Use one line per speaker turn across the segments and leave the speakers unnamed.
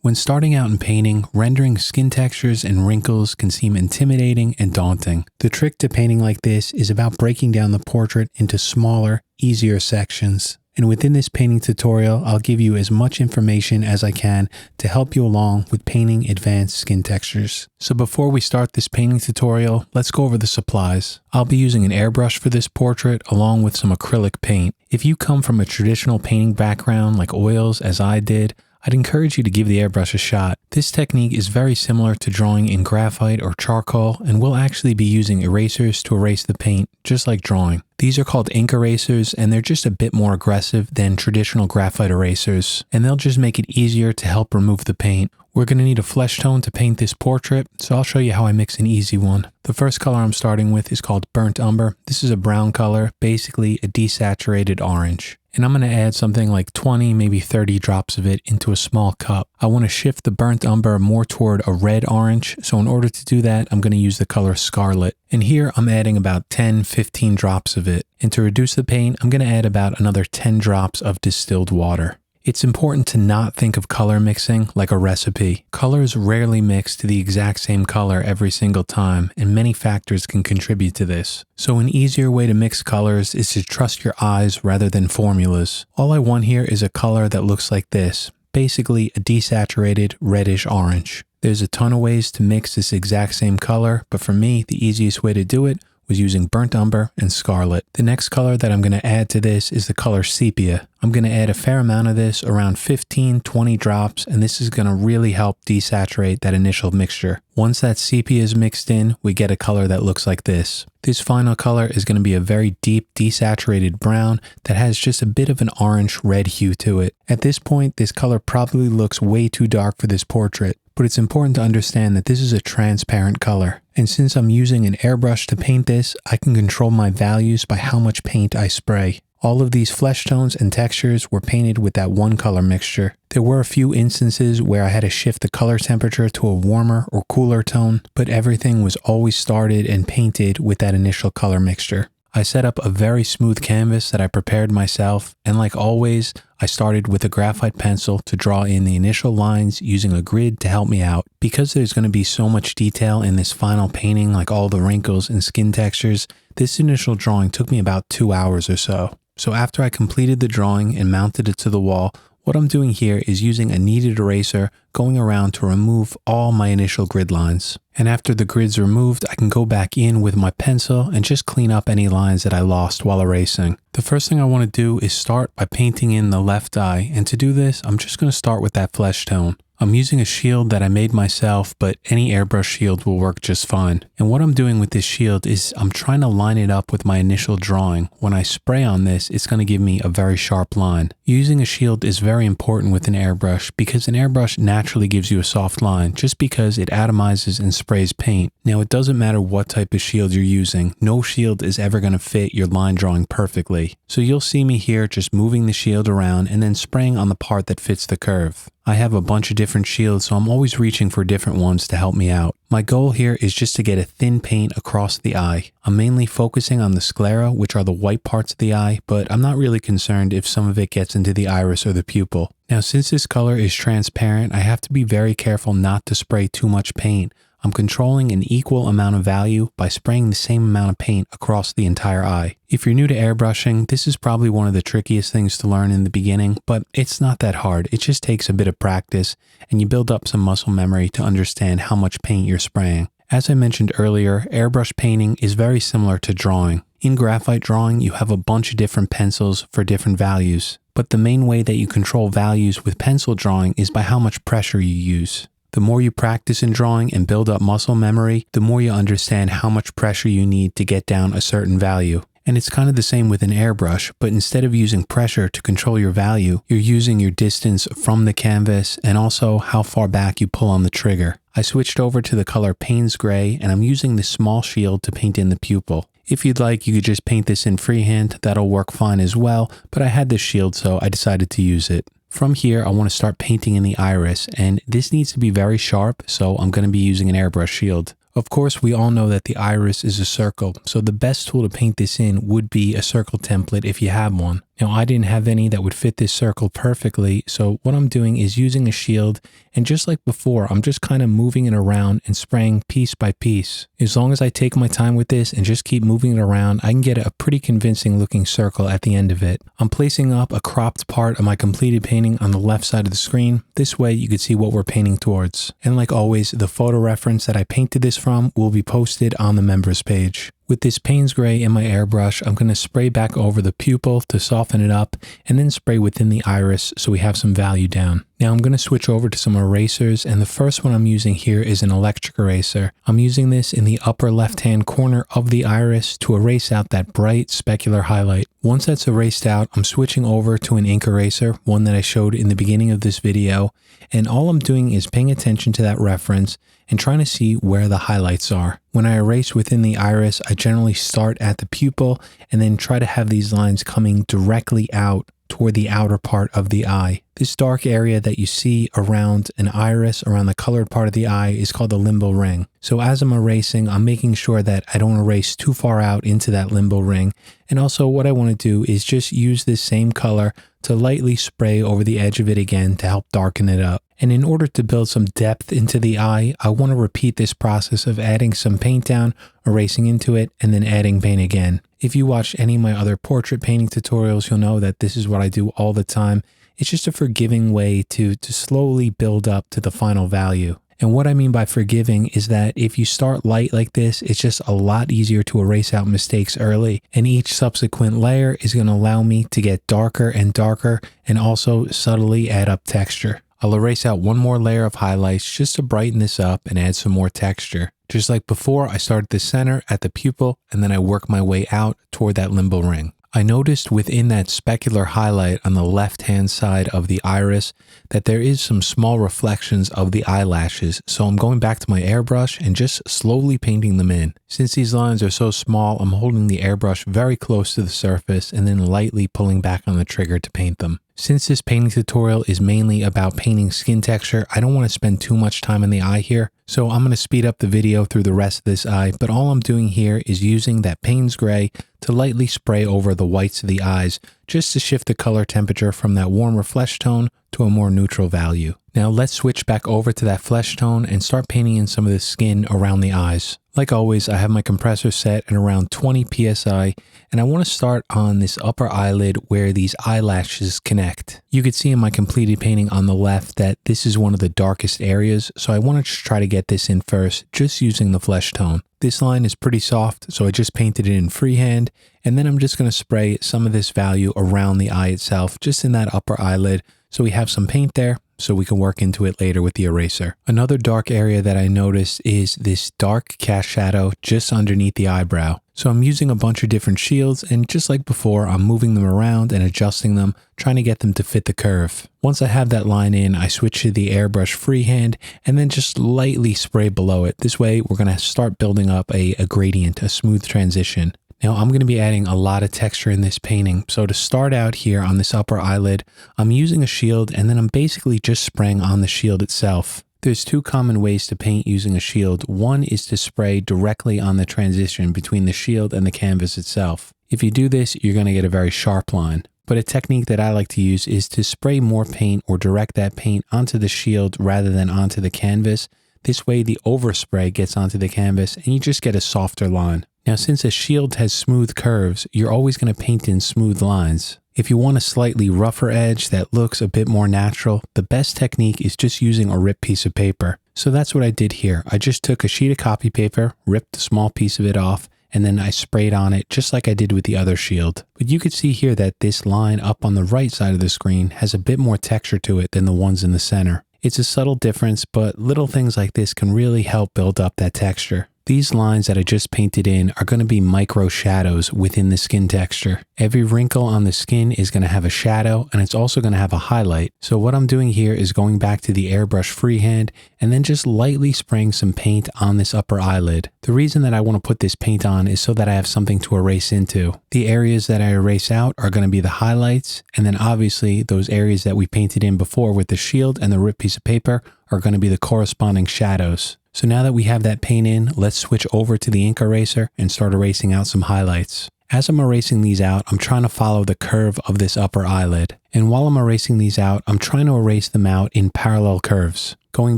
When starting out in painting, rendering skin textures and wrinkles can seem intimidating and daunting. The trick to painting like this is about breaking down the portrait into smaller, easier sections. And within this painting tutorial, I'll give you as much information as I can to help you along with painting advanced skin textures. So before we start this painting tutorial, let's go over the supplies. I'll be using an airbrush for this portrait along with some acrylic paint. If you come from a traditional painting background like oils as I did, I'd encourage you to give the airbrush a shot. This technique is very similar to drawing in graphite or charcoal, and we'll actually be using erasers to erase the paint, just like drawing. These are called ink erasers, and they're just a bit more aggressive than traditional graphite erasers, and they'll just make it easier to help remove the paint. We're going to need a flesh tone to paint this portrait, so I'll show you how I mix an easy one. The first color I'm starting with is called burnt umber. This is a brown color, basically a desaturated orange. And I'm going to add something like 20, maybe 30 drops of it into a small cup. I want to shift the burnt umber more toward a red orange, so in order to do that, I'm going to use the color scarlet. And here I'm adding about 10, 15 drops of it. And to reduce the paint, I'm going to add about another 10 drops of distilled water. It's important to not think of color mixing like a recipe. Colors rarely mix to the exact same color every single time, and many factors can contribute to this. So an easier way to mix colors is to trust your eyes rather than formulas. All I want here is a color that looks like this, basically a desaturated reddish orange. There's a ton of ways to mix this exact same color, but for me, the easiest way to do it was using burnt umber and scarlet. The next color that I'm going to add to this is the color sepia. I'm going to add a fair amount of this, around 15, 20 drops, and this is going to really help desaturate that initial mixture. Once that sepia is mixed in, we get a color that looks like this. This final color is going to be a very deep desaturated brown that has just a bit of an orange-red hue to it. At this point, this color probably looks way too dark for this portrait, but it's important to understand that this is a transparent color. And since I'm using an airbrush to paint this, I can control my values by how much paint I spray. All of these flesh tones and textures were painted with that one color mixture. There were a few instances where I had to shift the color temperature to a warmer or cooler tone, but everything was always started and painted with that initial color mixture. I set up a very smooth canvas that I prepared myself, and like always, I started with a graphite pencil to draw in the initial lines using a grid to help me out. Because there's going to be so much detail in this final painting, like all the wrinkles and skin textures, this initial drawing took me about 2 hours or so. So after I completed the drawing and mounted it to the wall, what I'm doing here is using a kneaded eraser going around to remove all my initial grid lines. And after the grid's removed, I can go back in with my pencil and just clean up any lines that I lost while erasing. The first thing I want to do is start by painting in the left eye, and to do this, I'm just going to start with that flesh tone. I'm using a shield that I made myself, but any airbrush shield will work just fine. And what I'm doing with this shield is I'm trying to line it up with my initial drawing. When I spray on this, it's going to give me a very sharp line. Using a shield is very important with an airbrush because an airbrush naturally gives you a soft line just because it atomizes and sprays paint. Now, it doesn't matter what type of shield you're using. No shield is ever going to fit your line drawing perfectly. So you'll see me here just moving the shield around and then spraying on the part that fits the curve. I have a bunch of different shields, so I'm always reaching for different ones to help me out. My goal here is just to get a thin paint across the eye. I'm mainly focusing on the sclera, which are the white parts of the eye, but I'm not really concerned if some of it gets into the iris or the pupil. Now, since this color is transparent, I have to be very careful not to spray too much paint. I'm controlling an equal amount of value by spraying the same amount of paint across the entire eye. If you're new to airbrushing, this is probably one of the trickiest things to learn in the beginning, but it's not that hard. It just takes a bit of practice, and you build up some muscle memory to understand how much paint you're spraying. As I mentioned earlier, airbrush painting is very similar to drawing. In graphite drawing, you have a bunch of different pencils for different values, but the main way that you control values with pencil drawing is by how much pressure you use. The more you practice in drawing and build up muscle memory, the more you understand how much pressure you need to get down a certain value. And it's kind of the same with an airbrush, but instead of using pressure to control your value, you're using your distance from the canvas and also how far back you pull on the trigger. I switched over to the color Payne's Gray, and I'm using this small shield to paint in the pupil. If you'd like, you could just paint this in freehand. That'll work fine as well, but I had this shield, so I decided to use it. From here, I want to start painting in the iris, and this needs to be very sharp, so I'm going to be using an airbrush shield. Of course, we all know that the iris is a circle, so the best tool to paint this in would be a circle template if you have one. Now, I didn't have any that would fit this circle perfectly, so what I'm doing is using a shield, and just like before, I'm just kind of moving it around and spraying piece by piece. As long as I take my time with this and just keep moving it around, I can get a pretty convincing looking circle at the end of it. I'm placing up a cropped part of my completed painting on the left side of the screen. This way you can see what we're painting towards. And like always, the photo reference that I painted this from will be posted on the members page. With this Payne's Gray in my airbrush, I'm going to spray back over the pupil to soften it up and then spray within the iris so we have some value down. Now I'm going to switch over to some erasers, and the first one I'm using here is an electric eraser. I'm using this in the upper left-hand corner of the iris to erase out that bright specular highlight. Once that's erased out, I'm switching over to an ink eraser, one that I showed in the beginning of this video, and all I'm doing is paying attention to that reference and trying to see where the highlights are. When I erase within the iris, I generally start at the pupil and then try to have these lines coming directly out toward the outer part of the eye. This dark area that you see around an iris, around the colored part of the eye, is called the limbal ring. So as I'm erasing, I'm making sure that I don't erase too far out into that limbal ring. And also what I want to do is just use this same color to lightly spray over the edge of it again to help darken it up. And in order to build some depth into the eye, I want to repeat this process of adding some paint down, erasing into it, and then adding paint again. If you watch any of my other portrait painting tutorials, you'll know that this is what I do all the time. It's just a forgiving way to slowly build up to the final value. And what I mean by forgiving is that if you start light like this, it's just a lot easier to erase out mistakes early. And each subsequent layer is going to allow me to get darker and darker and also subtly add up texture. I'll erase out one more layer of highlights just to brighten this up and add some more texture. Just like before, I start at the center at the pupil and then I work my way out toward that limbal ring. I noticed within that specular highlight on the left-hand side of the iris that there is some small reflections of the eyelashes, so I'm going back to my airbrush and just slowly painting them in. Since these lines are so small, I'm holding the airbrush very close to the surface and then lightly pulling back on the trigger to paint them. Since this painting tutorial is mainly about painting skin texture, I don't want to spend too much time in the eye here, so I'm going to speed up the video through the rest of this eye, but all I'm doing here is using that Payne's Gray to lightly spray over the whites of the eyes, just to shift the color temperature from that warmer flesh tone to a more neutral value. Now let's switch back over to that flesh tone and start painting in some of the skin around the eyes. Like always, I have my compressor set at around 20 psi, and I want to start on this upper eyelid where these eyelashes connect. You can see in my completed painting on the left that this is one of the darkest areas, so I want to try to get this in first, just using the flesh tone. This line is pretty soft, so I just painted it in freehand, and then I'm just going to spray some of this value around the eye itself, just in that upper eyelid, so we have some paint there, so we can work into it later with the eraser. Another dark area that I noticed is this dark cast shadow just underneath the eyebrow. So I'm using a bunch of different shields, and just like before, I'm moving them around and adjusting them, trying to get them to fit the curve. Once I have that line in, I switch to the airbrush freehand and then just lightly spray below it. This way, we're going to start building up a gradient, a smooth transition. Now I'm going to be adding a lot of texture in this painting, so to start out here on this upper eyelid, I'm using a shield and then I'm basically just spraying on the shield itself. There's two common ways to paint using a shield. One is to spray directly on the transition between the shield and the canvas itself. If you do this, you're going to get a very sharp line. But a technique that I like to use is to spray more paint or direct that paint onto the shield rather than onto the canvas. This way the overspray gets onto the canvas and you just get a softer line. Now, since a shield has smooth curves, you're always going to paint in smooth lines. If you want a slightly rougher edge that looks a bit more natural, the best technique is just using a ripped piece of paper. So that's what I did here. I just took a sheet of copy paper, ripped a small piece of it off, and then I sprayed on it just like I did with the other shield. But you could see here that this line up on the right side of the screen has a bit more texture to it than the ones in the center. It's a subtle difference, but little things like this can really help build up that texture. These lines that I just painted in are going to be micro shadows within the skin texture. Every wrinkle on the skin is going to have a shadow, and it's also going to have a highlight. So what I'm doing here is going back to the airbrush freehand and then just lightly spraying some paint on this upper eyelid. The reason that I want to put this paint on is so that I have something to erase into. The areas that I erase out are going to be the highlights, and then obviously those areas that we painted in before with the shield and the ripped piece of paper are going to be the corresponding shadows. So now that we have that paint in, let's switch over to the ink eraser and start erasing out some highlights. As I'm erasing these out, I'm trying to follow the curve of this upper eyelid. And while I'm erasing these out, I'm trying to erase them out in parallel curves. Going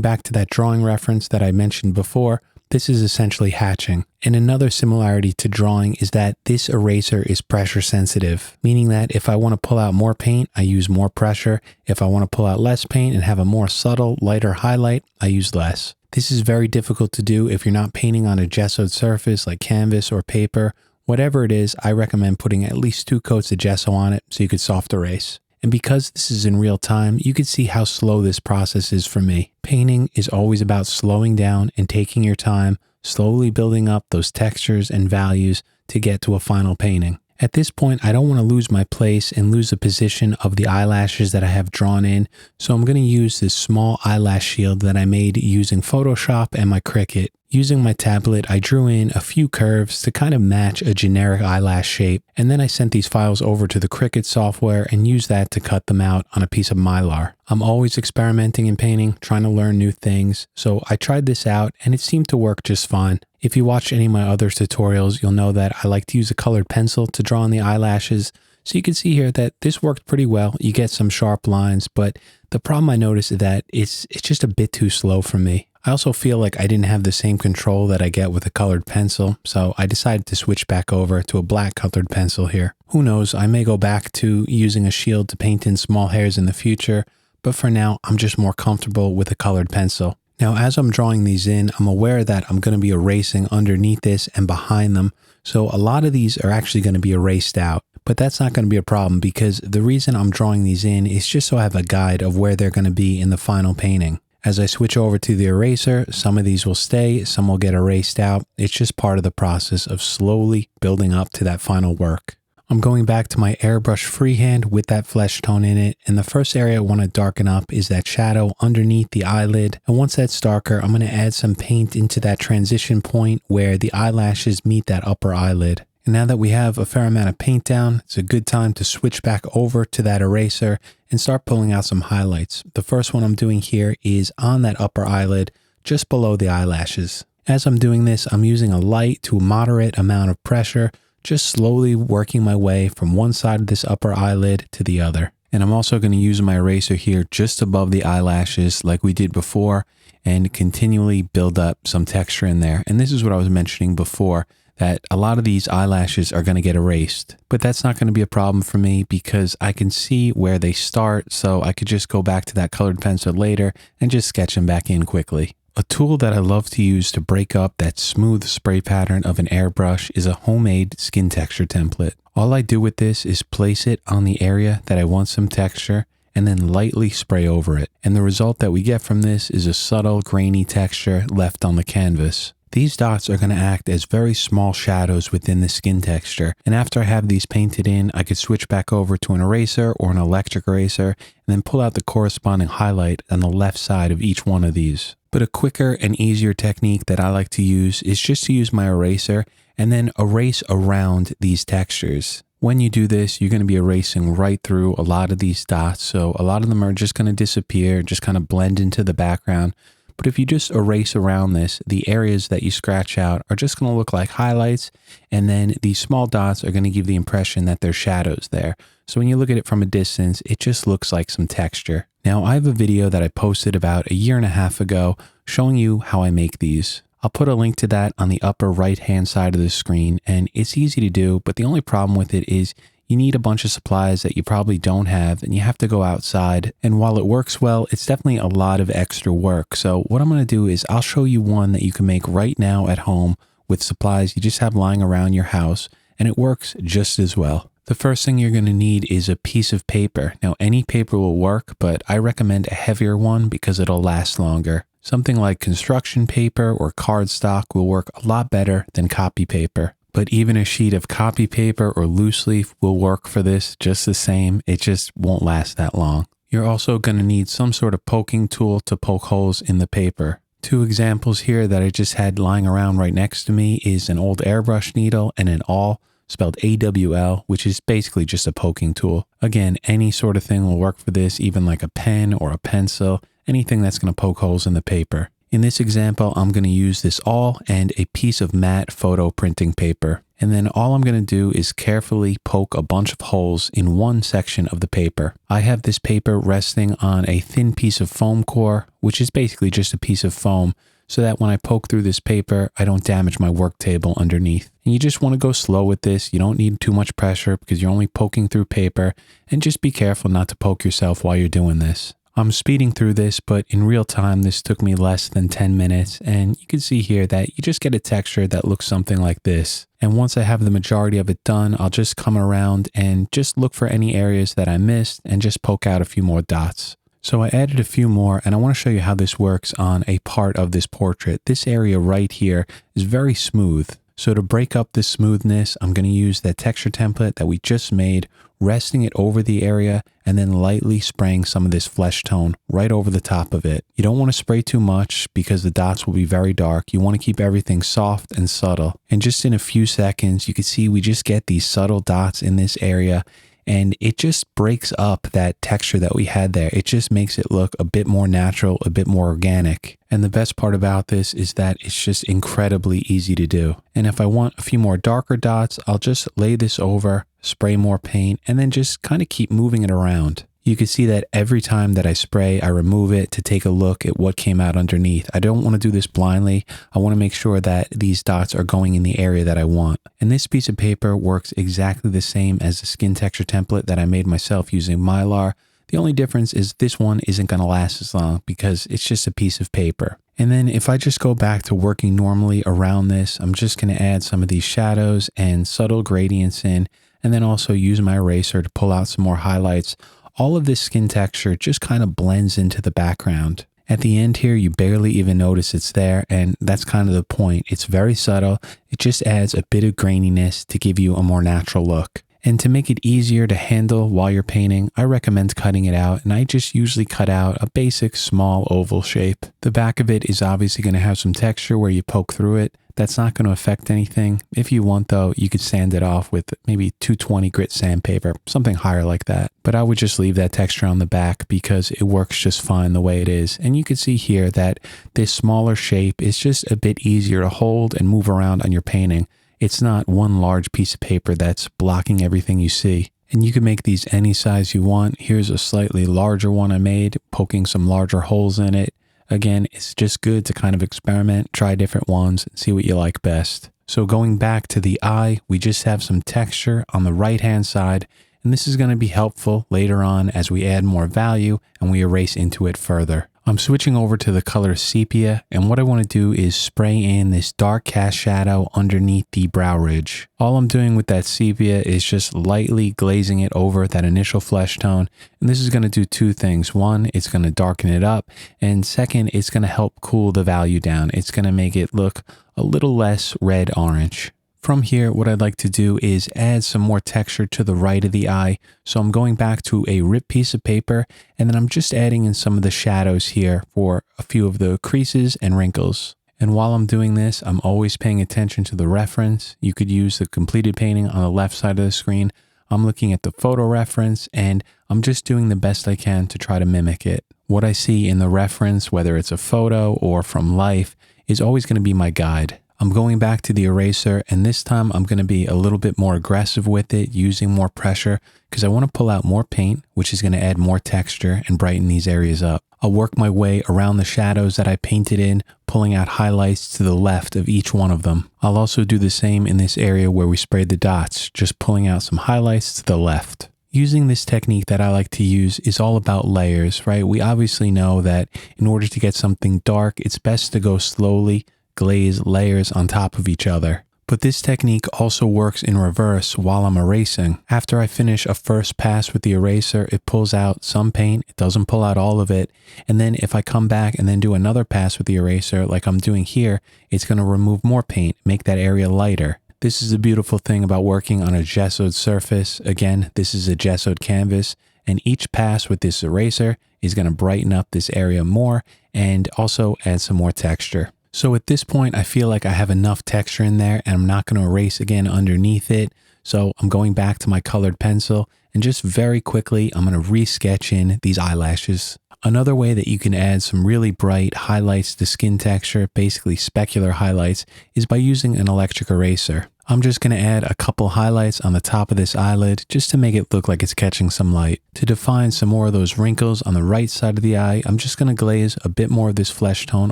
back to that drawing reference that I mentioned before, this is essentially hatching. And another similarity to drawing is that this eraser is pressure sensitive, meaning that if I want to pull out more paint, I use more pressure. If I want to pull out less paint and have a more subtle, lighter highlight, I use less. This is very difficult to do if you're not painting on a gessoed surface like canvas or paper. Whatever it is, I recommend putting at least 2 coats of gesso on it so you could soft erase. And because this is in real time, you can see how slow this process is for me. Painting is always about slowing down and taking your time, slowly building up those textures and values to get to a final painting. At this point, I don't want to lose my place and lose the position of the eyelashes that I have drawn in, so I'm going to use this small eyelash shield that I made using Photoshop and my Cricut. Using my tablet, I drew in a few curves to kind of match a generic eyelash shape, and then I sent these files over to the Cricut software and used that to cut them out on a piece of Mylar. I'm always experimenting in painting, trying to learn new things, so I tried this out and it seemed to work just fine. If you watch any of my other tutorials, you'll know that I like to use a colored pencil to draw on the eyelashes. So you can see here that this worked pretty well. You get some sharp lines, but the problem I noticed is that it's just a bit too slow for me. I also feel like I didn't have the same control that I get with a colored pencil, so I decided to switch back over to a black colored pencil here. Who knows, I may go back to using a shield to paint in small hairs in the future, but for now, I'm just more comfortable with a colored pencil. Now, as I'm drawing these in, I'm aware that I'm going to be erasing underneath this and behind them, so a lot of these are actually going to be erased out. But that's not going to be a problem because the reason I'm drawing these in is just so I have a guide of where they're going to be in the final painting. As I switch over to the eraser, some of these will stay, some will get erased out. It's just part of the process of slowly building up to that final work. I'm going back to my airbrush freehand with that flesh tone in it, and the first area I want to darken up is that shadow underneath the eyelid. And once that's darker, I'm going to add some paint into that transition point where the eyelashes meet that upper eyelid. And now that we have a fair amount of paint down, it's a good time to switch back over to that eraser and start pulling out some highlights. The first one I'm doing here is on that upper eyelid, just below the eyelashes. As I'm doing this, I'm using a light to a moderate amount of pressure, just slowly working my way from one side of this upper eyelid to the other. And I'm also going to use my eraser here just above the eyelashes like we did before and continually build up some texture in there. And this is what I was mentioning before, that a lot of these eyelashes are going to get erased, but that's not going to be a problem for me because I can see where they start, so I could just go back to that colored pencil later and just sketch them back in quickly. A tool that I love to use to break up that smooth spray pattern of an airbrush is a homemade skin texture template. All I do with this is place it on the area that I want some texture and then lightly spray over it. And the result that we get from this is a subtle grainy texture left on the canvas. These dots are going to act as very small shadows within the skin texture, and after I have these painted in, I could switch back over to an eraser or an electric eraser and then pull out the corresponding highlight on the left side of each one of these. But a quicker and easier technique that I like to use is just to use my eraser and then erase around these textures. When you do this, you're going to be erasing right through a lot of these dots, so a lot of them are just going to disappear, just kind of blend into the background. But if you just erase around this, the areas that you scratch out are just going to look like highlights, and then these small dots are going to give the impression that there's shadows there. So when you look at it from a distance, it just looks like some texture. Now, I have a video that I posted about a year and a half ago showing you how I make these. I'll put a link to that on the upper right-hand side of the screen, and it's easy to do, but the only problem with it is you need a bunch of supplies that you probably don't have, and you have to go outside. And while it works well, it's definitely a lot of extra work. So what I'm going to do is I'll show you one that you can make right now at home with supplies you just have lying around your house, and it works just as well. The first thing you're going to need is a piece of paper. Now, any paper will work, but I recommend a heavier one because it'll last longer. Something like construction paper or cardstock will work a lot better than copy paper. But even a sheet of copy paper or loose leaf will work for this just the same. It just won't last that long. You're also going to need some sort of poking tool to poke holes in the paper. Two examples here that I just had lying around right next to me is an old airbrush needle and an awl, spelled AWL, which is basically just a poking tool. Again, any sort of thing will work for this, even like a pen or a pencil, anything that's going to poke holes in the paper. In this example, I'm going to use this awl and a piece of matte photo printing paper. And then all I'm going to do is carefully poke a bunch of holes in one section of the paper. I have this paper resting on a thin piece of foam core, which is basically just a piece of foam, so that when I poke through this paper, I don't damage my work table underneath. And you just want to go slow with this. You don't need too much pressure because you're only poking through paper, and just be careful not to poke yourself while you're doing this. I'm speeding through this, but in real time, this took me less than 10 minutes. And you can see here that you just get a texture that looks something like this. And once I have the majority of it done, I'll just come around and just look for any areas that I missed and just poke out a few more dots. So I added a few more, and I want to show you how this works on a part of this portrait. This area right here is very smooth. So to break up the smoothness, I'm going to use that texture template that we just made, resting it over the area and then lightly spraying some of this flesh tone right over the top of it. You don't want to spray too much because the dots will be very dark. You want to keep everything soft and subtle. And just in a few seconds, you can see we just get these subtle dots in this area, and it just breaks up that texture that we had there. It just makes it look a bit more natural, a bit more organic. And the best part about this is that it's just incredibly easy to do. And if I want a few more darker dots, I'll just lay this over, spray more paint, and then just kind of keep moving it around. You can see that every time that I spray, I remove it to take a look at what came out underneath. I don't want to do this blindly. I want to make sure that these dots are going in the area that I want. And this piece of paper works exactly the same as the skin texture template that I made myself using Mylar. The only difference is this one isn't going to last as long because it's just a piece of paper. And then if I just go back to working normally around this, I'm just going to add some of these shadows and subtle gradients in, and then also use my eraser to pull out some more highlights. All of this skin texture just kind of blends into the background. At the end here, you barely even notice it's there, and that's kind of the point. It's very subtle. It just adds a bit of graininess to give you a more natural look. And to make it easier to handle while you're painting, I recommend cutting it out, and I just usually cut out a basic small oval shape. The back of it is obviously going to have some texture where you poke through it. That's not going to affect anything. If you want though, you could sand it off with maybe 220 grit sandpaper, something higher like that. But I would just leave that texture on the back because it works just fine the way it is. And you can see here that this smaller shape is just a bit easier to hold and move around on your painting. It's not one large piece of paper that's blocking everything you see. And you can make these any size you want. Here's a slightly larger one I made, poking some larger holes in it. Again, it's just good to kind of experiment, try different ones, and see what you like best. So going back to the eye, we just have some texture on the right-hand side, and this is going to be helpful later on as we add more value and we erase into it further. I'm switching over to the color sepia, and what I want to do is spray in this dark cast shadow underneath the brow ridge. All I'm doing with that sepia is just lightly glazing it over that initial flesh tone, and this is going to do two things. One, it's going to darken it up, and second, it's going to help cool the value down. It's going to make it look a little less red-orange. From here, what I'd like to do is add some more texture to the right of the eye. So I'm going back to a ripped piece of paper, and then I'm just adding in some of the shadows here for a few of the creases and wrinkles. And while I'm doing this, I'm always paying attention to the reference. You could use the completed painting on the left side of the screen. I'm looking at the photo reference, and I'm just doing the best I can to try to mimic it. What I see in the reference, whether it's a photo or from life, is always going to be my guide. I'm going back to the eraser, and this time I'm going to be a little bit more aggressive with it, using more pressure, because I want to pull out more paint, which is going to add more texture and brighten these areas up. I'll work my way around the shadows that I painted in, pulling out highlights to the left of each one of them. I'll also do the same in this area where we sprayed the dots, just pulling out some highlights to the left. Using this technique that I like to use is all about layers, right? We obviously know that in order to get something dark, it's best to go slowly, glaze layers on top of each other. But this technique also works in reverse while I'm erasing. After I finish a first pass with the eraser, it pulls out some paint. It doesn't pull out all of it. And then if I come back and then do another pass with the eraser like I'm doing here, it's going to remove more paint, make that area lighter. This is the beautiful thing about working on a gessoed surface. Again, this is a gessoed canvas, and each pass with this eraser is going to brighten up this area more and also add some more texture. So at this point, I feel like I have enough texture in there, and I'm not going to erase again underneath it. So I'm going back to my colored pencil and just very quickly, I'm going to re-sketch in these eyelashes. Another way that you can add some really bright highlights to skin texture, basically specular highlights, is by using an electric eraser. I'm just going to add a couple highlights on the top of this eyelid just to make it look like it's catching some light. To define some more of those wrinkles on the right side of the eye, I'm just going to glaze a bit more of this flesh tone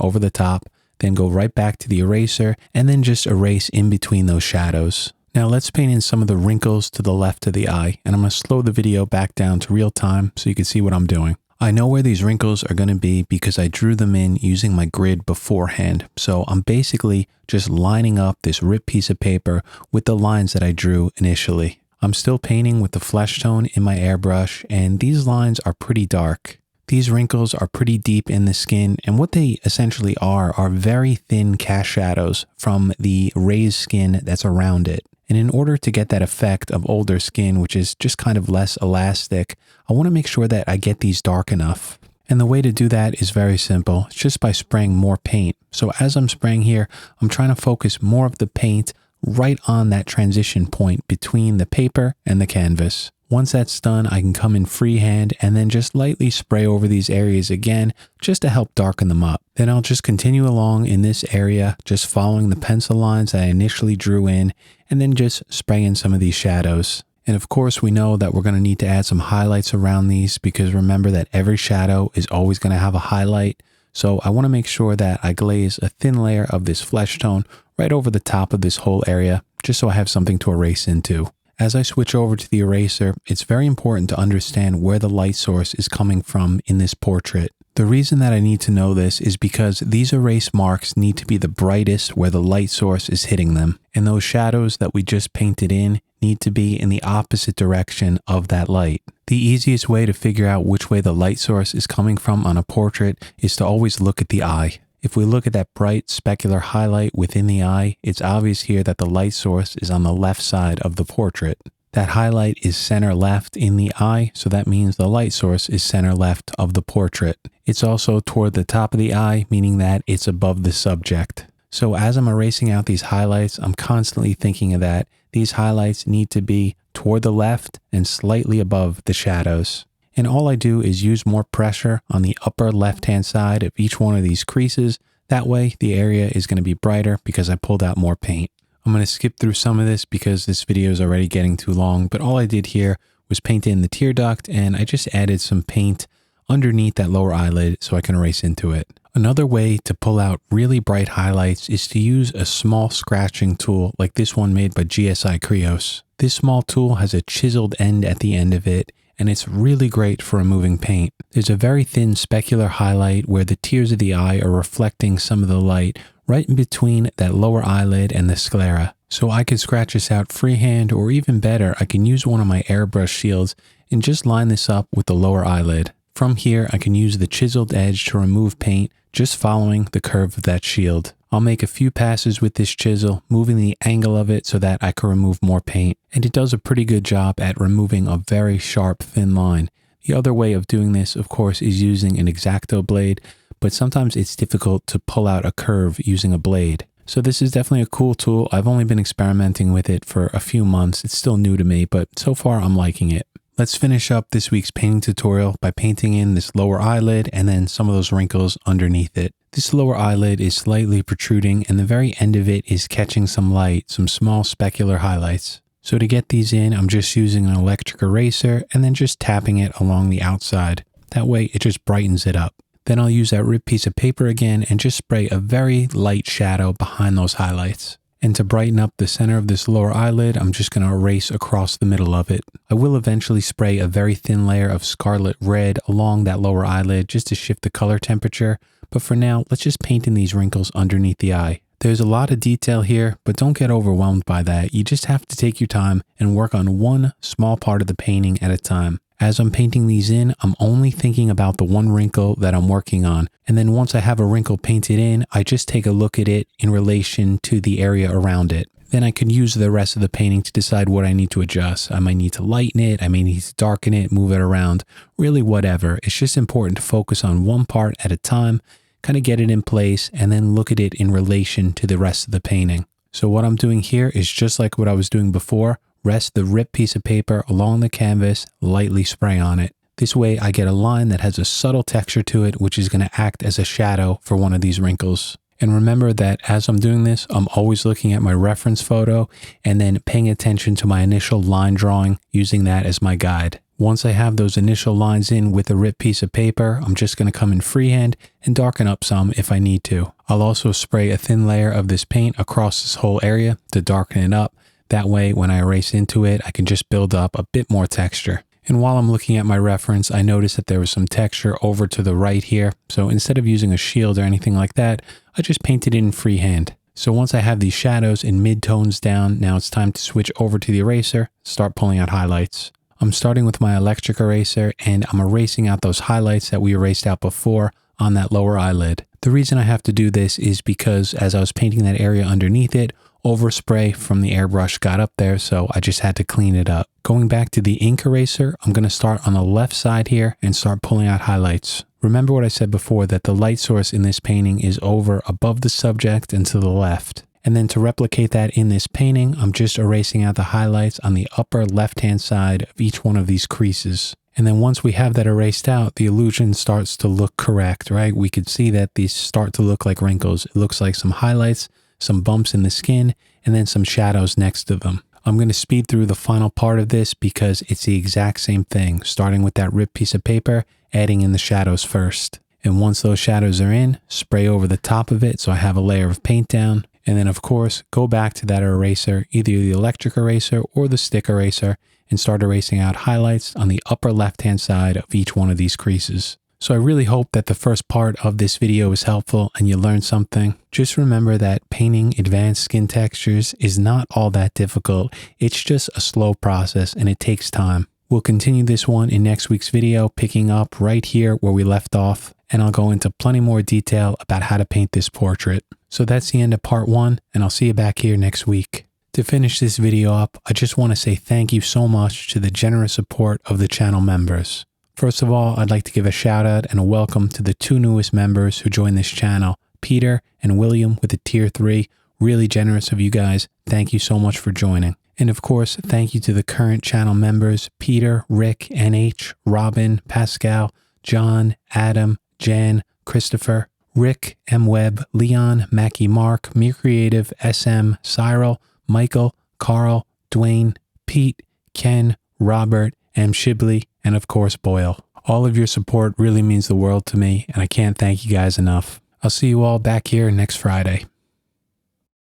over the top, then go right back to the eraser and then just erase in between those shadows. Now let's paint in some of the wrinkles to the left of the eye, and I'm going to slow the video back down to real time so you can see what I'm doing. I know where these wrinkles are going to be because I drew them in using my grid beforehand. So I'm basically just lining up this ripped piece of paper with the lines that I drew initially. I'm still painting with the flesh tone in my airbrush, and these lines are pretty dark. These wrinkles are pretty deep in the skin, and what they essentially are very thin cast shadows from the raised skin that's around it. And in order to get that effect of older skin, which is just kind of less elastic, I want to make sure that I get these dark enough. And the way to do that is very simple. It's just by spraying more paint. So as I'm spraying here, I'm trying to focus more of the paint right on that transition point between the paper and the canvas. Once that's done, I can come in freehand and then just lightly spray over these areas again, just to help darken them up. Then I'll just continue along in this area, just following the pencil lines that I initially drew in, and then just spray in some of these shadows. And of course, we know that we're going to need to add some highlights around these, because remember that every shadow is always going to have a highlight. So I want to make sure that I glaze a thin layer of this flesh tone right over the top of this whole area, just so I have something to erase into. As I switch over to the eraser, it's very important to understand where the light source is coming from in this portrait. The reason that I need to know this is because these erase marks need to be the brightest where the light source is hitting them. And those shadows that we just painted in need to be in the opposite direction of that light. The easiest way to figure out which way the light source is coming from on a portrait is to always look at the eye. If we look at that bright specular highlight within the eye, it's obvious here that the light source is on the left side of the portrait. That highlight is center left in the eye, so that means the light source is center left of the portrait. It's also toward the top of the eye, meaning that it's above the subject. So as I'm erasing out these highlights, I'm constantly thinking of that. These highlights need to be toward the left and slightly above the shadows. And all I do is use more pressure on the upper left-hand side of each one of these creases. That way the area is going to be brighter because I pulled out more paint. I'm going to skip through some of this because this video is already getting too long, but all I did here was paint in the tear duct, and I just added some paint underneath that lower eyelid so I can erase into it. Another way to pull out really bright highlights is to use a small scratching tool like this one made by GSI Krios. This small tool has a chiseled end at the end of it, and it's really great for removing paint. There's a very thin specular highlight where the tears of the eye are reflecting some of the light right in between that lower eyelid and the sclera. So I could scratch this out freehand, or even better, I can use one of my airbrush shields and just line this up with the lower eyelid. From here, I can use the chiseled edge to remove paint, just following the curve of that shield. I'll make a few passes with this chisel, moving the angle of it so that I can remove more paint. And it does a pretty good job at removing a very sharp, thin line. The other way of doing this, of course, is using an X-Acto blade, but sometimes it's difficult to pull out a curve using a blade. So this is definitely a cool tool. I've only been experimenting with it for a few months. It's still new to me, but so far I'm liking it. Let's finish up this week's painting tutorial by painting in this lower eyelid and then some of those wrinkles underneath it. This lower eyelid is slightly protruding, and the very end of it is catching some light, some small specular highlights. So to get these in, I'm just using an electric eraser and then just tapping it along the outside. That way it just brightens it up. Then I'll use that ripped piece of paper again and just spray a very light shadow behind those highlights. And to brighten up the center of this lower eyelid, I'm just going to erase across the middle of it. I will eventually spray a very thin layer of scarlet red along that lower eyelid just to shift the color temperature. But for now, let's just paint in these wrinkles underneath the eye. There's a lot of detail here, but don't get overwhelmed by that. You just have to take your time and work on one small part of the painting at a time. As I'm painting these in, I'm only thinking about the one wrinkle that I'm working on. And then once I have a wrinkle painted in, I just take a look at it in relation to the area around it. Then I can use the rest of the painting to decide what I need to adjust. I might need to lighten it, I may need to darken it, move it around, really whatever. It's just important to focus on one part at a time, kind of get it in place, and then look at it in relation to the rest of the painting. So what I'm doing here is just like what I was doing before, rest the ripped piece of paper along the canvas, lightly spray on it. This way I get a line that has a subtle texture to it, which is going to act as a shadow for one of these wrinkles. And remember that as I'm doing this, I'm always looking at my reference photo and then paying attention to my initial line drawing, using that as my guide. Once I have those initial lines in with a ripped piece of paper, I'm just going to come in freehand and darken up some if I need to. I'll also spray a thin layer of this paint across this whole area to darken it up. That way, when I erase into it, I can just build up a bit more texture. And while I'm looking at my reference, I noticed that there was some texture over to the right here. So instead of using a shield or anything like that, I just painted it in freehand. So once I have these shadows and mid-tones down, now it's time to switch over to the eraser, start pulling out highlights. I'm starting with my electric eraser and I'm erasing out those highlights that we erased out before on that lower eyelid. The reason I have to do this is because as I was painting that area underneath it, overspray from the airbrush got up there, so I just had to clean it up. Going back to the ink eraser, I'm going to start on the left side here and start pulling out highlights. Remember what I said before, that the light source in this painting is over above the subject and to the left. And then to replicate that in this painting, I'm just erasing out the highlights on the upper left-hand side of each one of these creases. And then once we have that erased out, the illusion starts to look correct, right? We could see that these start to look like wrinkles. It looks like some highlights, some bumps in the skin, and then some shadows next to them. I'm going to speed through the final part of this because it's the exact same thing, starting with that ripped piece of paper, adding in the shadows first. And once those shadows are in, spray over the top of it so I have a layer of paint down. And then of course, go back to that eraser, either the electric eraser or the stick eraser, and start erasing out highlights on the upper left-hand side of each one of these creases. So I really hope that the first part of this video is helpful and you learned something. Just remember that painting advanced skin textures is not all that difficult. It's just a slow process and it takes time. We'll continue this one in next week's video, picking up right here where we left off, and I'll go into plenty more detail about how to paint this portrait. So that's the end of part 1, and I'll see you back here next week. To finish this video up, I just want to say thank you so much to the generous support of the channel members. First of all, I'd like to give a shout out and a welcome to the 2 newest members who joined this channel, Peter and William with a tier 3. Really generous of you guys. Thank you so much for joining. And of course, thank you to the current channel members, Peter, Rick, NH, Robin, Pascal, John, Adam, Jan, Christopher, Rick, M. Webb, Leon, Mackie Mark, Mere Creative, SM, Cyril, Michael, Carl, Dwayne, Pete, Ken, Robert, M. Shibley, and of course Boyle. All of your support really means the world to me, and I can't thank you guys enough. I'll see you all back here next Friday.